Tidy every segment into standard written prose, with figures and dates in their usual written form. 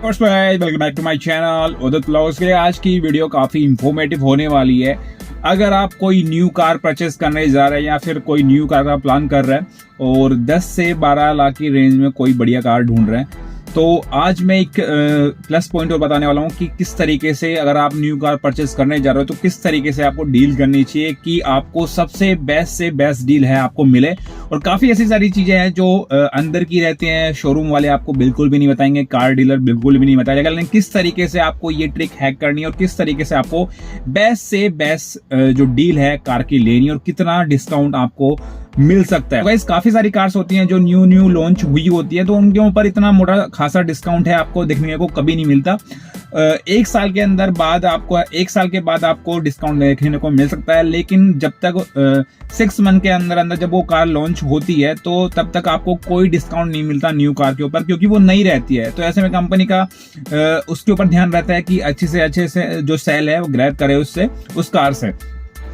Welcome back to my channel Udit vlogs के लिए। आज की वीडियो काफी इंफॉर्मेटिव होने वाली है। अगर आप कोई न्यू कार परचेस करने जा रहे हैं या फिर कोई न्यू कार का प्लान कर रहे हैं और 10 से 12 लाख की रेंज में कोई बढ़िया कार ढूंढ रहे हैं, तो आज मैं एक प्लस पॉइंट और बताने वाला हूँ कि किस तरीके से अगर आप न्यू कार परचेस करने जा रहे हो तो किस तरीके से आपको डील करनी चाहिए कि आपको सबसे बेस्ट से बेस्ट डील है आपको मिले। और काफी ऐसी सारी चीजें हैं जो अंदर की रहती हैं, शोरूम वाले आपको बिल्कुल भी नहीं बताएंगे, कार डीलर बिल्कुल भी नहीं बताएगा, लेकिन किस तरीके से आपको ये ट्रिक हैक करनी है और किस तरीके से आपको बेस्ट से बेस्ट जो डील है कार की लेनी और कितना डिस्काउंट आपको मिल सकता है। गाइस काफी सारी कार्स होती हैं जो न्यू लॉन्च हुई होती है, तो उनके ऊपर इतना मोटा खासा डिस्काउंट है आपको देखने को कभी नहीं मिलता। एक साल के बाद आपको डिस्काउंट देखने को मिल सकता है, लेकिन जब तक 6 मंथ के अंदर जब वो कार लॉन्च होती है तो तब तक आपको कोई डिस्काउंट नहीं मिलता न्यू कार के ऊपर, क्योंकि वो नई रहती है। तो ऐसे में कंपनी का उसके ऊपर ध्यान रहता है कि अच्छे से जो सेल है वो ग्रैब करे उससे, उस कार से।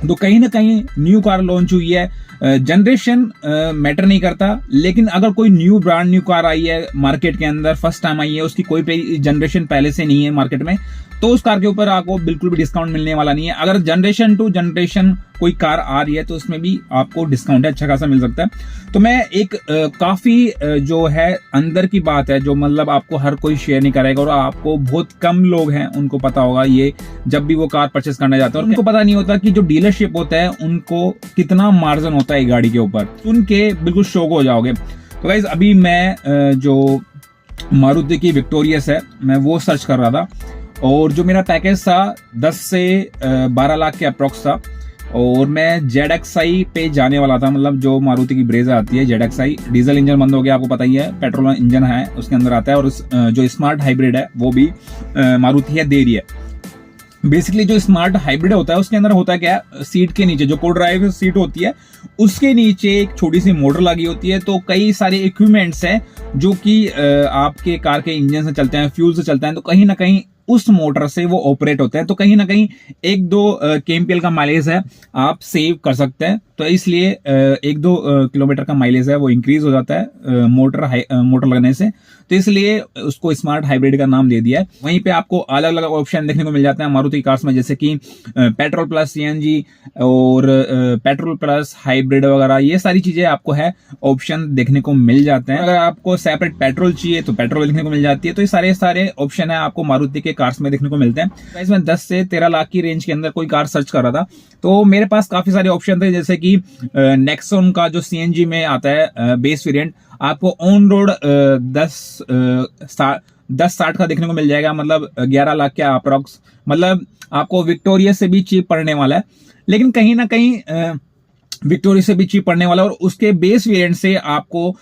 तो कहीं ना कहीं न्यू कार लॉन्च हुई है, जनरेशन मैटर नहीं करता, लेकिन अगर कोई ब्रांड न्यू कार आई है मार्केट के अंदर, फर्स्ट टाइम आई है, उसकी कोई जनरेशन पहले से नहीं है मार्केट में, तो उस कार के ऊपर आपको बिल्कुल भी डिस्काउंट मिलने वाला नहीं है। अगर जनरेशन टू जनरेशन कोई कार आ रही है तो उसमें भी आपको डिस्काउंट अच्छा खासा मिल सकता है। तो मैं एक काफी जो है अंदर की बात है जो मतलब आपको हर कोई शेयर नहीं करेगा और आपको बहुत कम लोग हैं उनको पता होगा ये, जब भी वो कार परचेस करने जाते हैं और उनको पता नहीं होता कि जो डीलरशिप होता है उनको कितना मार्जिन होता है गाड़ी के ऊपर। सुन के बिल्कुल शॉक हो जाओगे। तो गाइस अभी मैं जो मारुति की विक्टोरियस है मैं वो सर्च कर रहा था और जो मेरा पैकेज था 10 से 12 लाख के अप्रोक्स था और मैं ZXi पे जाने वाला था। मतलब जो मारुति की ब्रेजा आती है ZXi, डीजल इंजन बंद हो गया, आपको पता ही है, पेट्रोल इंजन है उसके अंदर आता है, और जो स्मार्ट हाइब्रिड है वो भी मारुति है दे रही है। बेसिकली जो स्मार्ट हाइब्रिड होता है उसके अंदर होता है क्या, सीट के नीचे जो को ड्राइव सीट होती है उसके नीचे एक छोटी सी मोटर लगी होती है। तो कई सारे इक्विपमेंट्स हैं जो कि आपके कार के इंजन से चलते हैं, फ्यूल से चलते हैं, तो कहीं ना कहीं उस मोटर से वो ऑपरेट होते हैं। तो कहीं ना कहीं 1-2 kmpl का माइलेज है आप सेव कर सकते हैं। तो इसलिए 1-2 किलोमीटर का माइलेज है वो इंक्रीज हो जाता है मोटर लगने से, तो इसलिए उसको स्मार्ट हाइब्रिड का नाम दे दिया है। वहीं पे आपको अलग अलग ऑप्शन देखने को मिल जाते हैं मारुति कार्स में, जैसे कि पेट्रोल प्लस CNG और पेट्रोल प्लस हाइब्रिड वगैरह, ये सारी चीजें आपको है ऑप्शन देखने को मिल जाते हैं। अगर आपको सेपरेट पेट्रोल चाहिए तो पेट्रोल देखने को मिल जाती है। तो ये सारे ऑप्शन है आपको मारुति के कार्स में देखने को मिलते हैं। इसमें 10 से 13 लाख की रेंज के अंदर कोई कार सर्च कर रहा था तो मेरे पास काफी सारे ऑप्शन थे, जैसे कि नेक्सॉन का जो CNG में आता है बेस वेरिएंट, आपको ऑन रोड 10-60 का देखने को मिल जाएगा, मतलब 11 लाख के अप्रॉक्स। मतलब आपको विक्टोरिया से भी चीप पड़ने वाला है, लेकिन कहीं ना कहीं विक्टोरिया से भी चीप पड़ने वाला है और उसके बेस वेरिएंट से आपको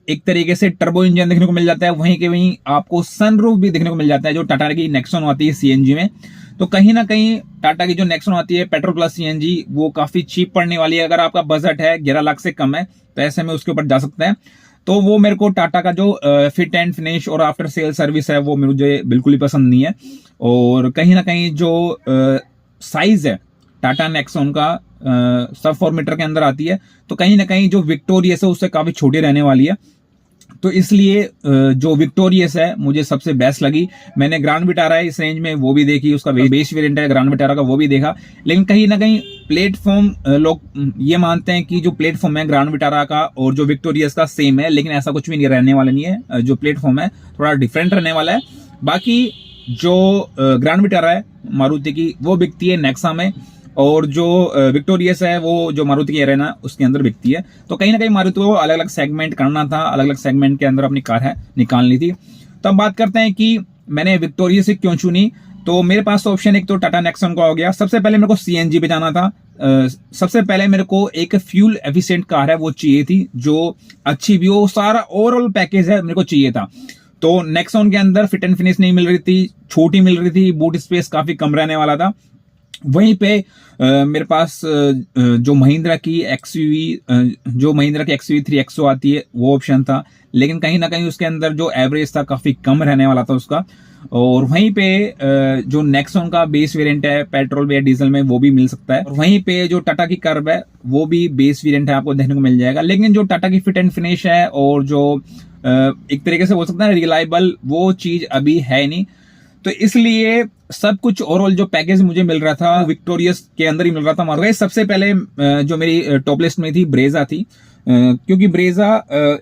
एक तरीके से टर्बो इंजन देखने को मिल जाता है। वहीं के वहीं आपको सनरूफ भी देखने को मिल जाता है जो टाटा की नेक्सॉन आती है CNG में। तो कहीं ना कहीं टाटा की जो नेक्सॉन आती है पेट्रोल प्लस CNG वो काफी चीप पड़ने वाली है। अगर आपका बजट है 11 लाख से कम है तो ऐसे में उसके ऊपर जा सकते हैं। तो वो मेरे को टाटा का जो फिट एंड फिनिश और आफ्टर सेल सर्विस है वो मुझे बिल्कुल ही पसंद नहीं है। और कहीं ना कहीं जो साइज है टाटा नेक्सॉन का सब 4 मीटर के अंदर आती है, तो कहीं ना कहीं जो विक्टोरियस है उससे काफी छोटी रहने वाली है। तो इसलिए जो विक्टोरियस है मुझे सबसे बेस्ट लगी। मैंने ग्रैंड विटारा है इस रेंज में वो भी देखी, उसका बेस वेरिएंट है ग्रैंड विटारा का वो भी देखा, लेकिन कहीं ना कहीं प्लेटफॉर्म लोग ये मानते हैं कि जो प्लेटफॉर्म है ग्रैंड विटारा का और जो विक्टोरियस का सेम है, लेकिन ऐसा कुछ भी नहीं रहने वाला नहीं है। जो प्लेटफॉर्म है थोड़ा डिफरेंट रहने वाला है। बाकी जो ग्रैंड विटारा है मारुति की वो बिकती है नेक्सा में, और जो विक्टोरियस है वो जो मारुति की एरेना उसके अंदर बिकती है। तो कहीं ना कहीं मारुति को अलग अलग सेगमेंट करना था, अलग अलग सेगमेंट के अंदर अपनी कार है निकालनी थी। तो अब बात करते हैं कि मैंने विक्टोरियस से क्यों चुनी। तो मेरे पास ऑप्शन एक तो टाटा नेक्सॉन का हो गया। सबसे पहले मेरे को CNG पे जाना था। सबसे पहले मेरे को एक फ्यूल एफिशिएंट कार है वो चाहिए थी, जो अच्छी भी हो, सारा ओवरऑल पैकेज है मेरे को चाहिए था। तो नेक्सॉन के अंदर फिट एंड फिनिश नहीं मिल रही थी, छोटी मिल रही थी, बूट स्पेस काफी कम रहने वाला था। वहीं पे मेरे पास जो महिंद्रा की XUV 3XO आती है वो ऑप्शन था, लेकिन कहीं ना कहीं उसके अंदर जो एवरेज था काफी कम रहने वाला था उसका। और वहीं पे जो नेक्सॉन का बेस वेरिएंट है पेट्रोल या डीजल में वो भी मिल सकता है। और वहीं पे जो टाटा की कर्व है वो भी बेस वेरिएंट है, आपको देखने को मिल जाएगा। लेकिन जो टाटा की फिट एंड फिनिश है और जो एक तरीके से बोल सकते हैं रिलायबल वो चीज अभी है नहीं। तो इसलिए सब कुछ ओवरऑल जो पैकेज मुझे मिल रहा था विक्टोरियस के अंदर ही मिल रहा था। मारो सबसे पहले जो मेरी टॉप लिस्ट में थी ब्रेजा थी, क्योंकि ब्रेजा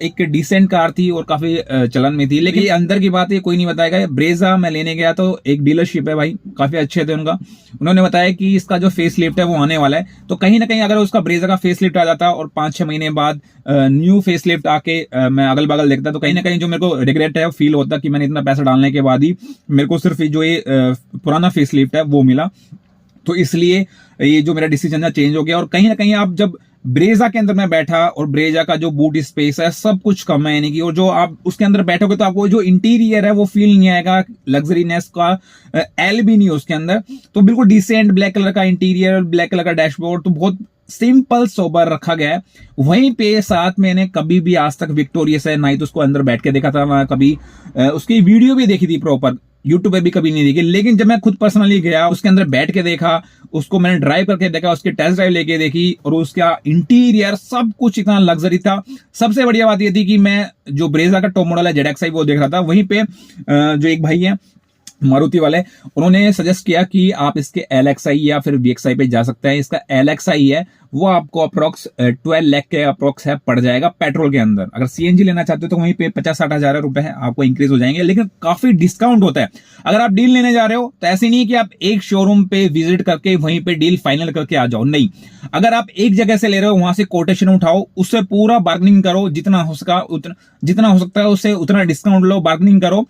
एक डिसेंट कार थी और काफी चलन में थी। लेकिन अंदर की बात है कोई नहीं बताएगा। ब्रेजा मैं लेने गया तो एक डीलरशिप है भाई, काफी अच्छे थे उनका। उन्होंने बताया कि इसका जो फेस लिफ्ट है वो आने वाला है। तो कहीं ना कहीं अगर उसका ब्रेजा का फेस लिफ्ट आ जाता और 5-6 महीने बाद न्यू फेस लिफ्ट आके मैं अगल बगल देखता तो कहीं ना कहीं जो मेरे को रिग्रेट है फील होता कि मैंने इतना पैसा डालने के बाद ही मेरे को सिर्फ जो ये पुराना फेस लिफ्ट है वो मिला। तो इसलिए ये जो मेरा डिसीजन है चेंज हो गया। और कहीं ना कहीं आप जब ब्रेजा के अंदर मैं बैठा और ब्रेजा का जो बूट स्पेस है सब कुछ कम है, यानी कि और जो आप उसके अंदर बैठोगे तो आपको जो इंटीरियर है वो फील नहीं आएगा, लग्जरीनेस का एल भी नहीं है उसके अंदर। तो बिल्कुल डिसेंट ब्लैक कलर का इंटीरियर, ब्लैक कलर का डैशबोर्ड, तो बहुत सिंपल सोबर रखा गया है। वहीं पे साथ मैंने कभी भी आज तक विक्टोरियस है ना ही तो उसको अंदर बैठ के देखा था, ना कभी उसकी वीडियो भी देखी थी प्रॉपर, यूट्यूब पे भी कभी नहीं देखी। लेकिन जब मैं खुद पर्सनली गया उसके अंदर बैठ के देखा, उसको मैंने ड्राइव करके देखा, उसकी टेस्ट ड्राइव लेके देखी और उसका इंटीरियर सब कुछ इतना लग्जरी था। सबसे बढ़िया बात यह थी कि मैं जो ब्रेजा का टॉप मॉडल है ZXi वो देख रहा था, वहीं पे जो एक भाई है मारुति वाले उन्होंने सजेस्ट किया कि आप इसके LXi या फिर VXi पे जा सकते हैं। इसका LXi है वो आपको अप्रोक्स 12 लाख के अप्रोक्स है पड़ जाएगा पेट्रोल के अंदर। अगर CNG लेना चाहते हो तो वहीं पे 50-60 हजार रुपए है आपको इंक्रीज हो जाएंगे, लेकिन काफी डिस्काउंट होता है। अगर आप डील लेने जा रहे हो तो ऐसे नहीं कि आप एक शोरूम पे विजिट करके वहीं पे डील फाइनल करके आ जाओ, नहीं। अगर आप एक जगह से ले रहे हो वहां से कोटेशन उठाओ, उससे पूरा बार्गेनिंग करो, जितना हो सकता है उससे उतना डिस्काउंट लो, बार्गेनिंग करो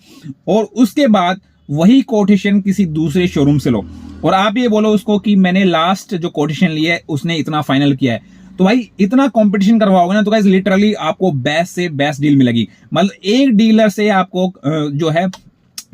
और उसके बाद वही कोटेशन किसी दूसरे शोरूम से लो और आप ये बोलो उसको कि मैंने लास्ट जो कोटेशन लिया है उसने इतना फाइनल किया है। तो भाई इतना कंपटीशन करवाओगे ना तो गाइस लिटरली आपको बेस्ट से बेस्ट डील मिलेगी। मतलब एक डीलर से आपको जो है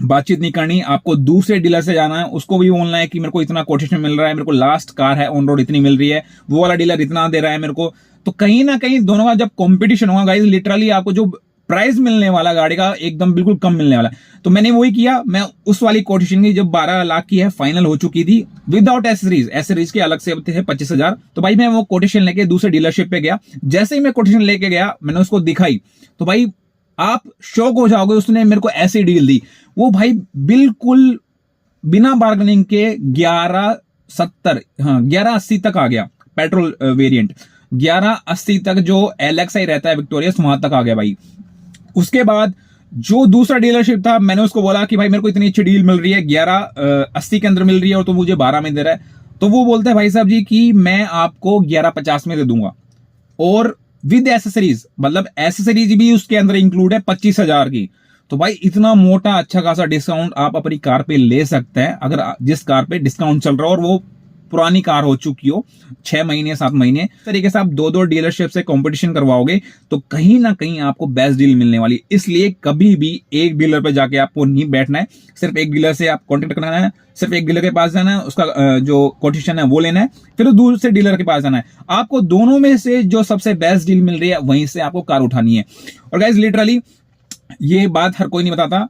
बातचीत नहीं करनी, आपको दूसरे डीलर से जाना है, उसको भी बोलना है कि मेरे को इतना कोटेशन मिल रहा है, मेरे को लास्ट कार है ऑन रोड इतनी मिल रही है, वो वाला डीलर इतना दे रहा है मेरे को। तो कहीं ना कहीं दोनों का जब कंपटीशन होगा गाइस लिटरली आपको जो प्राइस मिलने वाला गाड़ी का एकदम बिल्कुल कम मिलने वाला। तो मैंने वही किया, मैं उस वाली कोटेशन की जब 12 लाख की है फाइनल हो चुकी थी विदाउट एसेसरीज के अलग से थे 25,000। तो भाई मैं वो कोटेशन लेके दूसरे डीलरशिप पे गया। जैसे ही मैं कोटेशन लेके गया मैंने उसको दिखाई तो भाई आप शॉक हो जाओगे, उसने मेरे को ऐसी डील दी। वो भाई बिल्कुल बिना बार्गेनिंग के 1180 तक आ गया पेट्रोल वेरिएंट। 1180 तक जो LXi रहता है विक्टोरियस वहां तक आ गया भाई। उसके बाद जो दूसरा डीलरशिप था मैंने उसको बोला कि भाई मेरे को इतनी अच्छी डील मिल रही है, 1180 के अंदर मिल रही है और तो मुझे 12 में दे रहा है। तो वो बोलते हैं भाई साहब जी कि मैं आपको 1150 में दे दूंगा और विद एसेसरीज, मतलब एसेसरीज भी उसके अंदर इंक्लूड है 25,000 की। तो भाई इतना मोटा अच्छा खासा डिस्काउंट आप अपनी कार पे ले सकते हैं अगर जिस कार पे डिस्काउंट चल रहा हो और वो पुरानी कार हो चुकी हो 6 महीने 7 महीने। इस तरीके से आप दो डीलरशिप से कंपटीशन करवाओगे तो कहीं ना कहीं आपको बेस्ट डील मिलने वाली। इसलिए कभी भी एक डीलर पे जाके आपको नहीं बैठना है, सिर्फ एक डीलर से आप कॉन्टेक्ट करना है, सिर्फ एक डीलर के पास जाना है, उसका जो कोटेशन है वो लेना है, फिर दूसरे डीलर के पास जाना है। आपको दोनों में से जो सबसे बेस्ट डील मिल रही है वहीं से आपको कार उठानी है। और गाइस लिटरली ये बात हर कोई नहीं बताता।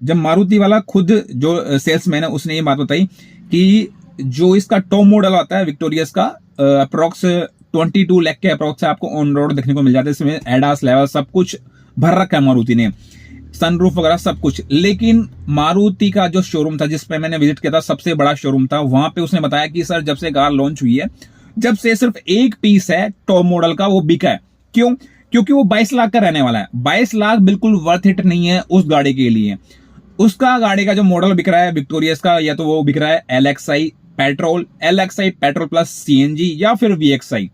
जब मारुति वाला खुद जो सेल्समैन है उसने ये बात बताई कि जो इसका टॉप मॉडल आता है विक्टोरियस का अप्रोक्स 22 लाख के अप्रोक्स आपको ऑन रोड देखने को मिल जाता है। इसमें एडास लेवल सब कुछ भर रखा है मारुति ने, सनरूफ वगैरह सब कुछ। लेकिन मारुति का जो शोरूम था जिस पे मैंने विजिट किया था सबसे बड़ा शोरूम था, वहां पे उसने बताया कि सर जब से कार लॉन्च हुई है जब से सिर्फ एक पीस है टॉप मॉडल का वो बिका है। क्यों? क्योंकि वो 22 लाख का रहने वाला है। 22 लाख बिल्कुल वर्थ इट नहीं है उस गाड़ी के लिए। उसका गाड़ी का जो मॉडल बिक रहा है विक्टोरियस का, या तो वो बिक रहा है LXi petrol, LXi petrol plus CNG या फिर VXi।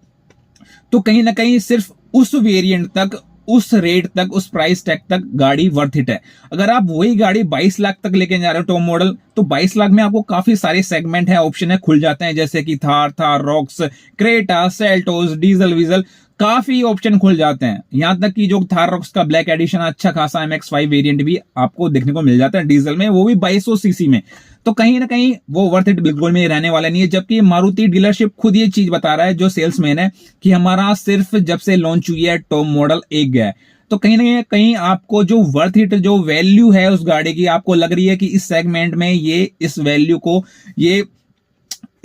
तो कहीं ना कहीं सिर्फ उस वेरिएंट तक, उस रेट तक, उस प्राइस टैग तक गाड़ी वर्थ इट है। अगर आप वही गाड़ी 22 लाख तक लेके जा रहे हो टॉप मॉडल, तो 22 लाख में आपको काफी सारे सेगमेंट है, ऑप्शन है खुल जाते हैं, जैसे कि Thar Roxx, Creta, Seltos, diesel वीजल, काफी ऑप्शन खुल जाते हैं। यहां तक कि जो थार रॉक्स का ब्लैक एडिशन अच्छा खासा MX-5 वेरिएंट भी आपको देखने को मिल जाता है डीजल में, वो भी 2200 सीसी में। तो कहीं ना कहीं वो वर्थ इट बिल्कुल में रहने वाला नहीं है। जबकि मारुति डीलरशिप खुद ये चीज बता रहा है जो सेल्समैन है कि हमारा सिर्फ जब से लॉन्च हुई है टॉप मॉडल एक गया है। तो कहीं ना कहीं आपको जो वर्थ इट जो वैल्यू है उस गाड़ी की आपको लग रही है कि इस सेगमेंट में ये इस वैल्यू को ये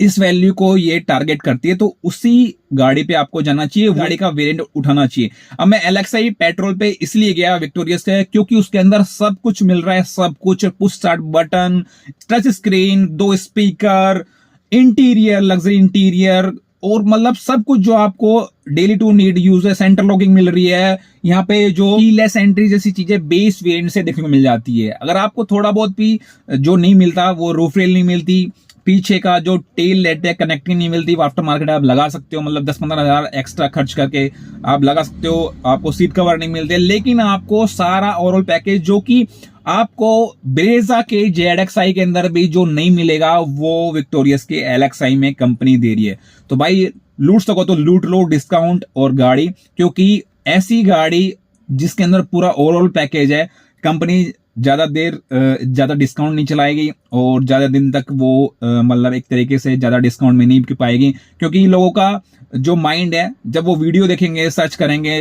इस वैल्यू को ये टारगेट करती है, तो उसी गाड़ी पे आपको जाना चाहिए, गाड़ी का वेरिएंट उठाना चाहिए। अब मैं LXi पेट्रोल पे इसलिए गया विक्टोरियस से, क्योंकि उसके अंदर सब कुछ मिल रहा है, सब कुछ, push start button, touch screen, 2 speaker, interior, luxury interior, और मतलब सब कुछ जो आपको डेली टू नीड यूज है। सेंटर लॉकिंग मिल रही है यहाँ पे, जो कीलेस एंट्री जैसी चीजें बेस वेरिएंट से देखने को मिल जाती है। अगर आपको थोड़ा बहुत भी जो नहीं मिलता, वो रूफ रेल नहीं मिलती, पीछे का जो टेल लाइट है कनेक्टिंग नहीं मिलती, वो आफ्टर मार्केट आप लगा सकते हो, मतलब 10-15 हजार एक्स्ट्रा खर्च करके आप लगा सकते हो। आपको सीट कवर नहीं मिलते, लेकिन आपको सारा ओवरऑल पैकेज जो कि आपको ब्रेजा के ZXi के अंदर भी जो नहीं मिलेगा, वो विक्टोरियस के LXi में कंपनी दे रही है। तो भाई लूट सको तो लूट लो डिस्काउंट और गाड़ी, क्योंकि ऐसी गाड़ी जिसके अंदर पूरा ओवरऑल पैकेज है, कंपनी ज्यादा डिस्काउंट नहीं चलाएगी और ज्यादा दिन तक वो मतलब एक तरीके से ज्यादा डिस्काउंट में नहीं पाएगी, क्योंकि लोगों का जो माइंड है, जब वो वीडियो देखेंगे, सर्च करेंगे,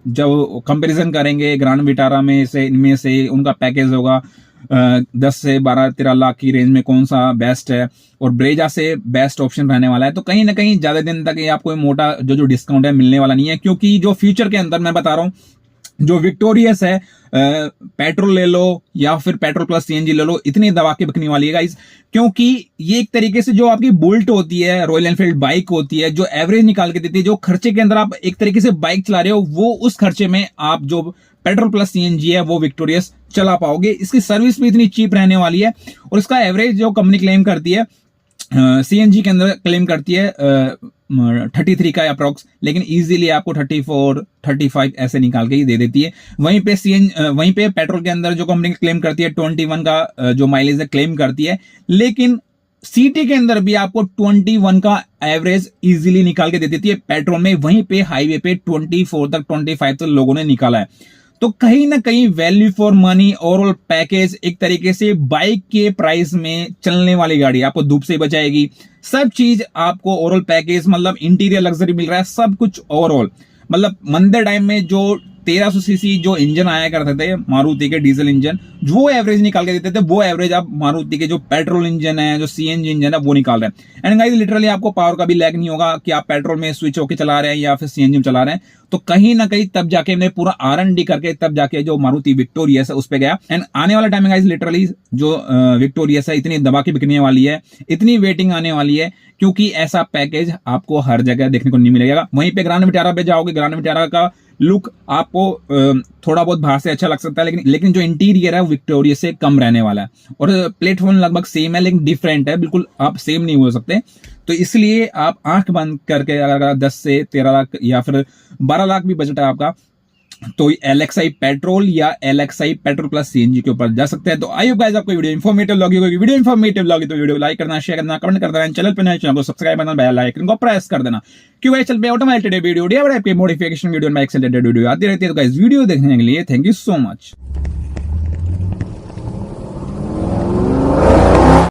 जब कंपैरिजन करेंगे ग्रैंड विटारा में से, इनमें से उनका पैकेज होगा 10 से 12-13 लाख की रेंज में कौन सा बेस्ट है, और ब्रेजा से बेस्ट ऑप्शन रहने वाला है। तो कहीं ना कहीं ज्यादा दिन तक ये आपको मोटा जो डिस्काउंट है मिलने वाला नहीं है, क्योंकि जो फ्यूचर के अंदर मैं बता रहा हूं, जो विक्टोरियस है, पेट्रोल ले लो या फिर पेट्रोल प्लस CNG ले लो, इतनी दबा के बिकने वाली है गाइस, क्योंकि ये एक तरीके से जो आपकी बुलेट होती है, रॉयल एनफील्ड बाइक होती है, जो एवरेज निकाल के देती है, जो खर्चे के अंदर आप एक तरीके से बाइक चला रहे हो, वो उस खर्चे में आप जो पेट्रोल प्लस CNG है वो विक्टोरियस चला पाओगे। इसकी सर्विस भी इतनी चीप रहने वाली है, और इसका एवरेज जो कंपनी क्लेम करती है CNG के अंदर क्लेम करती है 33 का अप्रोक्स, लेकिन इजीली आपको 34-35 ऐसे निकाल के ही दे देती है। वहीं पे पेट्रोल के अंदर जो कंपनी क्लेम करती है 21 का जो माइलेज है क्लेम करती है, लेकिन सिटी के अंदर भी आपको 21 का एवरेज इजीली निकाल के दे देती है पेट्रोल में। वहीं पे हाईवे पे 24 तक 25 तक लोगों ने निकाला है। तो कहीं ना कहीं value for money overall package, एक तरीके से बाइक के प्राइस में चलने वाली गाड़ी आपको धूप से बचाएगी, सब चीज आपको ओवरऑल पैकेज, मतलब इंटीरियर लग्जरी मिल रहा है, सब कुछ ओवरऑल। मतलब मंदे टाइम में जो 1300 सीसी जो इंजन आया करते थे मारुति के डीजल इंजन, वो एवरेज निकाल के देते थे, वो एवरेज आप मारुति के जो पेट्रोल इंजन है, जो CNG इंजन है, वो निकाल रहे हैं। एंड गाइस लिटरली आपको पावर का भी लैग नहीं होगा कि आप पेट्रोल में स्विच होकर चला रहे हैं या फिर CNG में चला रहे हैं। तो कहीं ना कहीं तब जाके मैंने पूरा R&D करके तब जाके जो मारुति विक्टोरियस है उस पे गया। एंड आने वाला टाइम में गाइस लिटरली जो विक्टोरियस है इतनी दबा के बिकने वाली है, इतनी वेटिंग आने वाली है, क्योंकि ऐसा पैकेज आपको हर जगह देखने को नहीं मिलेगा। वहीं पे ग्रैंड विटारा पे जाओगे, ग्रैंड विटारा का लुक आपको थोड़ा बहुत बाहर से अच्छा लग सकता है, लेकिन जो इंटीरियर है वो विक्टोरियस से कम रहने वाला है, और प्लेटफॉर्म लगभग सेम है लेकिन डिफरेंट है, बिल्कुल आप सेम नहीं हो सकते। तो इसलिए आप आंख बंद करके अगर 10 से 13 लाख या फिर 12 लाख भी बजट है आपका, तो LXi पेट्रोल या LXi पेट्रोल प्लस CNG के ऊपर जा सकते हैं। तो आई होप गाइस आपको वीडियो इन्फॉर्मेटिव लगी होगी। वीडियो इन्फॉर्मेटिव लगी तो वीडियो को लाइक करना, शेयर करना, कमेंट कर देना, चैनल पर नए चैनल को सब्सक्राइब करना, बेल आइकन को प्रेस कर देना, क्योंकि चैनल पे ऑटोमेटिक वीडियो आपके मोटिफिकेशन वीडियो में एक्सेलेटेड वीडियो आती रहती है। तो गाइस वीडियो देखने के लिए थैंक यू सो मच।